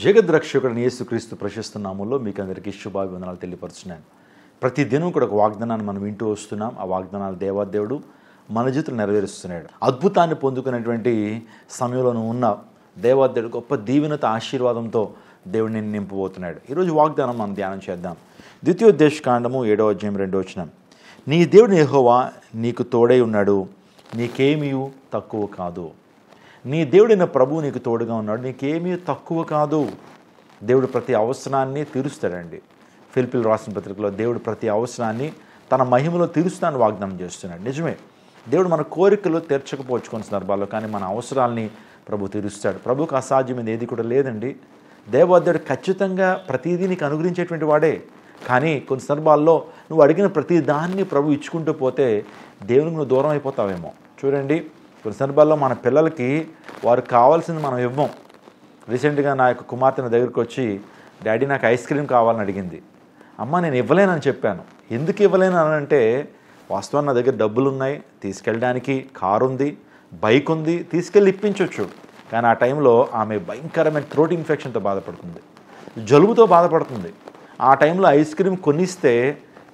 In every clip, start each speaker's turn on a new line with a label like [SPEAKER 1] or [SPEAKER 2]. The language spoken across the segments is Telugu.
[SPEAKER 1] జగద్రక్షకుడైన యేసుక్రీస్తు ప్రశస్త నామములో మీకు అందరికీ శుభాభివందనాలు తెలియపరుస్తున్నాను. ప్రతి దినం కూడా ఒక వాగ్దానాన్ని మనం వింటూ వస్తున్నాం. ఆ వాగ్దానాలు దేవాదేవుడు మన జీవితంలో నెరవేరుస్తున్నాడు. అద్భుతాన్ని పొందుకునేటువంటి సమయంలో ఉన్న దేవాదేవుడు గొప్ప దీవెనత ఆశీర్వాదంతో దేవుడిని నింపబోతున్నాడు. ఈరోజు వాగ్దానం మనం ధ్యానం చేద్దాం. ద్వితీయోపదేశకాండము 7వ అధ్యాయం 2వ వచనం. నీ దేవుడు యెహోవా నీకు తోడై ఉన్నాడు, నీకేమీ తక్కువ కాదు. నీ దేవుడైన ప్రభువు నీకు తోడుగా ఉన్నాడు, నీకేమీ తక్కువ కాదు. దేవుడు ప్రతి అవసరాన్ని తీరుస్తాడండి. ఫిలిప్పీయులు రాసిన పత్రికలో దేవుడు ప్రతి అవసరాన్ని తన మహిమలో తీరుస్తానని వాగ్దానం చేస్తున్నాడు. నిజమే, దేవుడు మన కోరికలు తీర్చకపోవచ్చు కొన్ని సందర్భాల్లో, కానీ మన అవసరాల్ని ప్రభు తీరుస్తాడు. ప్రభువుకు అసాధ్యమైనది ఏది కూడా లేదండి. దేవాదేవుడు ఖచ్చితంగా ప్రతిదీ నీకు అనుగ్రహించేటువంటి వాడే. కానీ కొన్ని సందర్భాల్లో నువ్వు అడిగిన ప్రతి దాన్ని ప్రభు ఇచ్చుకుంటూ పోతే దేవునికి నువ్వు దూరం అయిపోతావేమో. చూడండి, కొన్ని సందర్భాల్లో మన పిల్లలకి వారు కావాల్సింది మనం ఇవ్వం. రీసెంట్గా నా యొక్క కుమార్తె నా దగ్గరికి వచ్చి, డాడీ నాకు ఐస్ క్రీమ్ కావాలని అడిగింది. అమ్మ నేను ఇవ్వలేనని చెప్పాను. ఎందుకు ఇవ్వలేను అని అంటే, వాస్తవాన్ని నా దగ్గర డబ్బులు ఉన్నాయి, తీసుకెళ్ళడానికి కారు ఉంది, బైక్ ఉంది, తీసుకెళ్ళి ఇప్పించవచ్చు. కానీ ఆ టైంలో ఆమె భయంకరమైన థ్రోట్ ఇన్ఫెక్షన్తో బాధపడుతుంది, జలుబుతో బాధపడుతుంది. ఆ టైంలో ఐస్ క్రీమ్ కొనిస్తే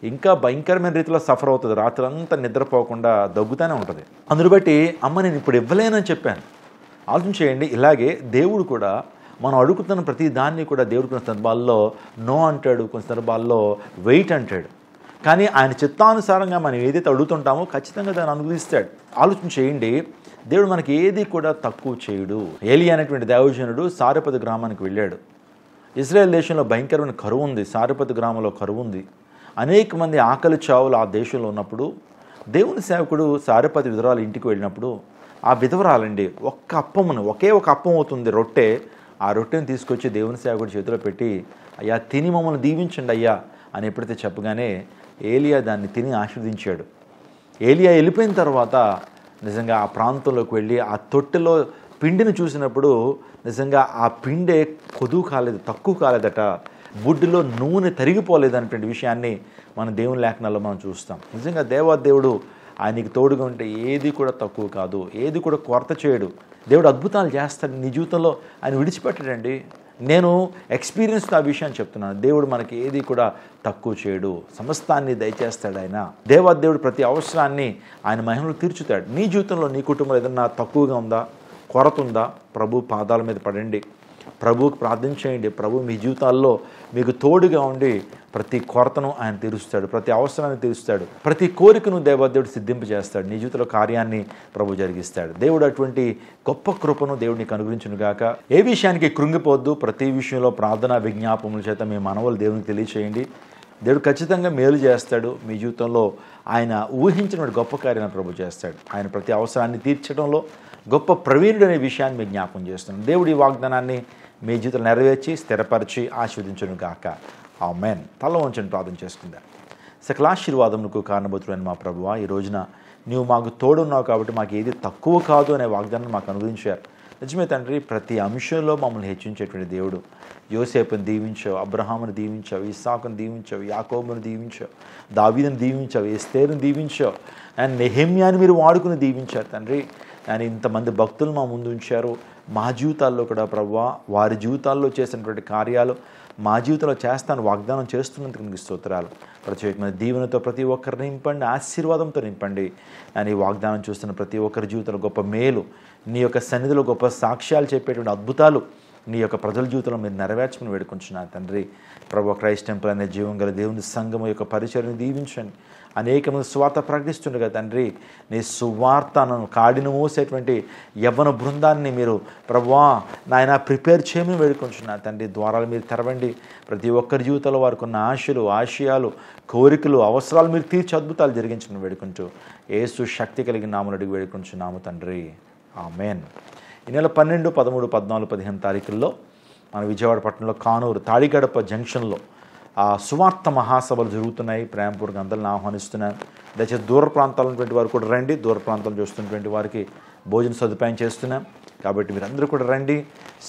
[SPEAKER 1] ఇంకా భయంకరమైన రీతిలో సఫర్ అవుతుంది. రాత్రంతా నిద్రపోకుండా దగ్గుతూనే ఉంటుంది. అందును బట్టి అమ్మ నేను ఇప్పుడు ఇవ్వలేనని చెప్పాను. ఆలోచన చేయండి. ఇలాగే దేవుడు కూడా మనం అడుగుతున్న ప్రతి దాన్ని కూడా దేవుడు కొన్ని సందర్భాల్లో నో అంటాడు, కొన్ని సందర్భాల్లో వెయిట్ అంటాడు. కానీ ఆయన చిత్తానుసారంగా మనం ఏదైతే అడుగుతుంటామో ఖచ్చితంగా దాన్ని అనుగ్రహిస్తాడు. ఆలోచన చేయండి, దేవుడు మనకి ఏది కూడా తక్కువ చేయడు. ఏలియా అనేటువంటి దైవజనుడు సారెపతు గ్రామానికి వెళ్ళాడు. ఇజ్రాయెల్ దేశంలో భయంకరమైన కరువు ఉంది. సారెపతు గ్రామంలో కరువు ఉంది. అనేక మంది ఆకలి చావులు ఆ దేశంలో ఉన్నప్పుడు దేవుని సేవకుడు సారెపతు విధవరాలు ఇంటికి వెళ్ళినప్పుడు ఆ విధవరాలండి ఒకే ఒక అప్పం అవుతుంది, రొట్టె. ఆ రొట్టెని తీసుకొచ్చి దేవుని సేవకుడి చేతిలో పెట్టి, అయ్యా తిని మమ్మల్ని దీవించండి అయ్యా అని ఎప్పుడైతే చెప్పగానే ఏలియా దాన్ని తిని ఆశీర్వదించాడు. ఏలియా వెళ్ళిపోయిన తర్వాత నిజంగా ఆ ప్రాంతంలోకి వెళ్ళి ఆ తొట్టెలో పిండిని చూసినప్పుడు నిజంగా ఆ పిండే కొదువు కాలేదు, తక్కువ కాలేదట. బుడ్డిలో నూనె తరిగిపోలేదు అనేటువంటి విషయాన్ని మన దేవుని లేఖనాల్లో మనం చూస్తాం. నిజంగా దేవాదేవుడు ఆయనకి తోడుగా ఉంటే ఏది కూడా తక్కువ కాదు, ఏది కూడా కొరత చేయడు. దేవుడు అద్భుతాలు చేస్తాడు. నీ జీవితంలో ఆయన విడిచిపెట్టడండి. నేను ఎక్స్పీరియన్స్తో ఆ విషయాన్ని చెప్తున్నాను. దేవుడు మనకి ఏది కూడా తక్కువ చేయడు, సమస్తాన్ని దయచేస్తాడు ఆయన. దేవాదేవుడు ప్రతి అవసరాన్ని ఆయన మహిమలో తీర్చుతాడు. నీ జీవితంలో నీ కుటుంబంలో ఏదన్నా తక్కువగా ఉందా, కొరత ఉందా, ప్రభు పాదాల మీద పడండి, ప్రభువుకు ప్రార్థన చేయండి. ప్రభు మీ జీవితాల్లో మీకు తోడుగా ఉండి ప్రతి కొరతను ఆయన తీరుస్తాడు, ప్రతి అవసరాన్ని తీరుస్తాడు, ప్రతి కోరికను దేవాదేవుడు సిద్ధింపజేస్తాడు. నీ జీవితంలో కార్యాన్ని ప్రభు జరిగిస్తాడు. దేవుడు అటువంటి గొప్ప కృపను దేవుడు నీకు అనుగ్రహించును గాక. ఏ విషయానికి కృంగిపోవద్దు. ప్రతి విషయంలో ప్రార్థన విజ్ఞాపముల చేత మీ మనవులు దేవునికి తెలియచేయండి. దేవుడు ఖచ్చితంగా మేలు చేస్తాడు. మీ జీవితంలో ఆయన ఊహించిన గొప్ప కార్యాన్ని ప్రభు చేస్తాడు. ఆయన ప్రతి అవసరాన్ని తీర్చడంలో గొప్ప ప్రవీణుడు అనే విషయాన్ని మీ జ్ఞాపకం చేస్తున్నాను. దేవుడి వాగ్దానాన్ని మీ జీవితంలో నెరవేర్చి స్థిరపరిచి ఆశీర్వదించును గాక. ఆమేన్. తల వంచని ప్రార్థన చేసుకుందాం. సకల ఆశీర్వాదములకు కారణభూతుడైన మా ప్రభువా, ఈ రోజున నీవు మాకు తోడున్నావు కాబట్టి మాకు ఏది తక్కువ కాదు అనే వాగ్దానాన్ని మాకు అనుగ్రహించారు. నిజమే తండ్రి, ప్రతి అంశంలో మమ్మల్ని హెచ్చించేటువంటి దేవుడు. యోసేపుని దీవించావు, అబ్రహాముని దీవించావు, ఇస్సాకుని దీవించావు, యాకోబుని దీవించావు, దావీదుని దీవించావు, ఎస్తేరుని దీవించావు, అండ్ నెహెమ్యాని మీరు వాడుకుని దీవించారు తండ్రి. ఆయన ఇంతమంది భక్తులు మా ముందు ఉంచారు. మా జీవితాల్లో కూడా ప్రభువా, వారి జీవితాల్లో చేసినటువంటి కార్యాలు మా జీవితంలో చేస్తాను వాగ్దానం చేస్తున్నందుకు మీకు స్తోత్రాలు. ప్రత్యేకమైన దీవెనతో ప్రతి ఒక్కరిని నింపండి, ఆశీర్వాదంతో నింపండి. అని వాగ్దానం చూస్తున్న ప్రతి ఒక్కరి జీవితంలో గొప్ప మేలు, నీ యొక్క సన్నిధిలో గొప్ప సాక్ష్యాలు చెప్పేటువంటి అద్భుతాలు నీ యొక్క ప్రజల జీవితంలో మీరు నెరవేర్చుకుని వేడుకుంటున్నాను తండ్రి. ప్రభు క్రైస్ట్ టెంపుల్ అనే జీవం గల దేవుని సంఘము యొక్క పరిచర్యను దీవించండి. అనేక మంది సువార్త ప్రకటిస్తుండగా తండ్రి, నీ సువార్తను కాడిని మోసేటువంటి యవ్వన బృందాన్ని మీరు ప్రభువా నాయన ప్రిపేర్ చేయమని వేడుకుంటున్నారు తండ్రి. ద్వారాలు మీరు తెరవండి. ప్రతి ఒక్కరి జీవితంలో వారికి ఉన్న ఆశలు, ఆశయాలు, కోరికలు, అవసరాలు మీరు తీర్చి అద్భుతాలు జరిగించమని వేడుకుంటూ యేసు శక్తి కలిగిన నామములో అడిగి వేడుకుంటున్నాము తండ్రి. ఆమేన్. ఈ నెల 12, 13, 14, 15 తారీఖుల్లో మన విజయవాడ పట్టణంలో కానూరు తాడిగడప జంక్షన్లో సువార్త మహాసభలు జరుగుతున్నాయి. ప్రేమపూర్వకంగా అందరిని ఆహ్వానిస్తున్నాను. దయచేసి దూర ప్రాంతాల ఉన్నటువంటి వారు కూడా రండి. దూర ప్రాంతాలు చూస్తున్నటువంటి వారికి భోజన సదుపాయం చేస్తున్నాం కాబట్టి మీరందరూ కూడా రండి.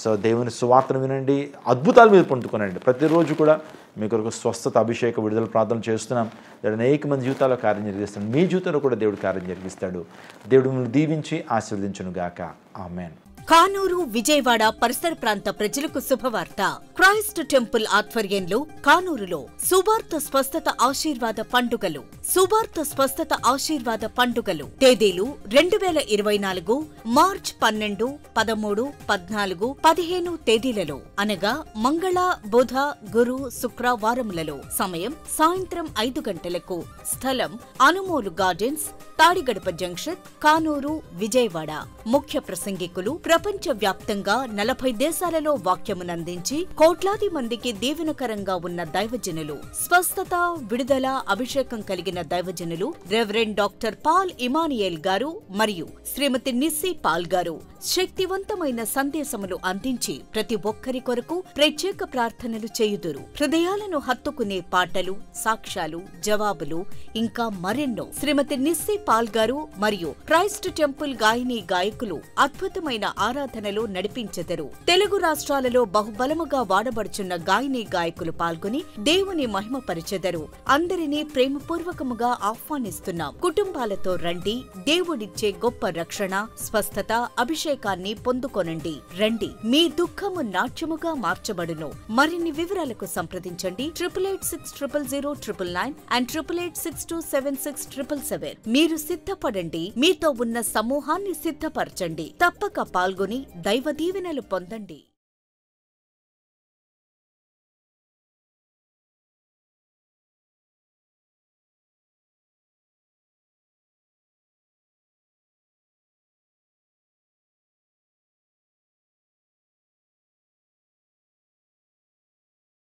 [SPEAKER 1] సో దేవుని సువార్తను వినండి, అద్భుతాలు మీరు పొందుకోనండి. ప్రతిరోజు కూడా మీ కొరకు స్వస్థత, అభిషేక, విడుదల ప్రార్థన చేస్తున్నాం. దేవుడు అనేక మంది జీవితాల్లో కార్యం జరిగిస్తాడు. మీ జీవితంలో కూడా దేవుడు కార్యం జరిగిస్తాడు. దేవుడు మిమ్మల్ని దీవించి ఆశీర్వదించును గాక. ఆమేన్.
[SPEAKER 2] కానూరు, విజయవాడ పరిసర ప్రాంత ప్రజలకు శుభవార్త. క్రైస్ట్ టెంపుల్ ఆధ్వర్యంలో కానూరులో సువార్త స్వస్థత ఆశీర్వాద పండుగలు. సువార్త స్వస్థత ఆశీర్వాద పండుగలు తేదీలు 2024 మార్చ్ 12, 13, 14, 15 తేదీలలో అనగా మంగళ, బుధ, గురు, శుక్రవారములలో. సమయం సాయంత్రం 5 గంటలకు. స్థలం అనుమోలు గార్డెన్స్, తాడిగడప జంక్షన్, కానూరు, విజయవాడ. ముఖ్య ప్రసంగికులు ప్రపంచ వ్యాప్తంగా 40 దేశాలలో వాక్యమునందించి కోట్లాది మందికి దీవెనకరంగా ఉన్న దైవజనులు, స్వస్థత, విడుదల అభిషేకం కలిగిన దైవజనులు రెవరెండ్ డాక్టర్ పాల్ ఇమానియేల్ గారు మరియు శ్రీమతి నిస్సీ పాల్ గారు శక్తివంతమైన సందేశములు అందించి ప్రతి ఒక్కరి కొరకు ప్రత్యేక ప్రార్థనలు చేయుదురు. హృదయాలను హత్తుకునే పాటలు, సాక్ష్యాలు, జవాబులు ఇంకా మరెన్నో. శ్రీమతి నిస్సీ పాల్ గారు మరియు క్రైస్ట్ టెంపుల్ గాయని గాయకులు అద్భుతమైన ఆరాధనలో నడిపించెదరు. తెలుగు రాష్ట్రాలలో బహుబలముగా వాడబడుచున్న గాయని గాయకులు పాల్గొని దేవుని మహిమపరిచెదరు. అందరినీ ప్రేమపూర్వకముగా ఆహ్వానిస్తున్నాం. కుటుంబాలతో రండి. దేవుడిచ్చే గొప్ప రక్షణ, స్వస్థత, అభిషేకాన్ని పొందుకొనండి. రండి, మీ దుఃఖము నాట్యముగా మార్చబడును. మరిన్ని వివరాలకు సంప్రదించండి 8860000999 and 8862767777. మీరు సిద్ధపడండి. మీతో ఉన్న సమూహాన్ని సిద్ధపరచండి. తప్పక పాల్గొని దైవ దీవెనలు పొందండి.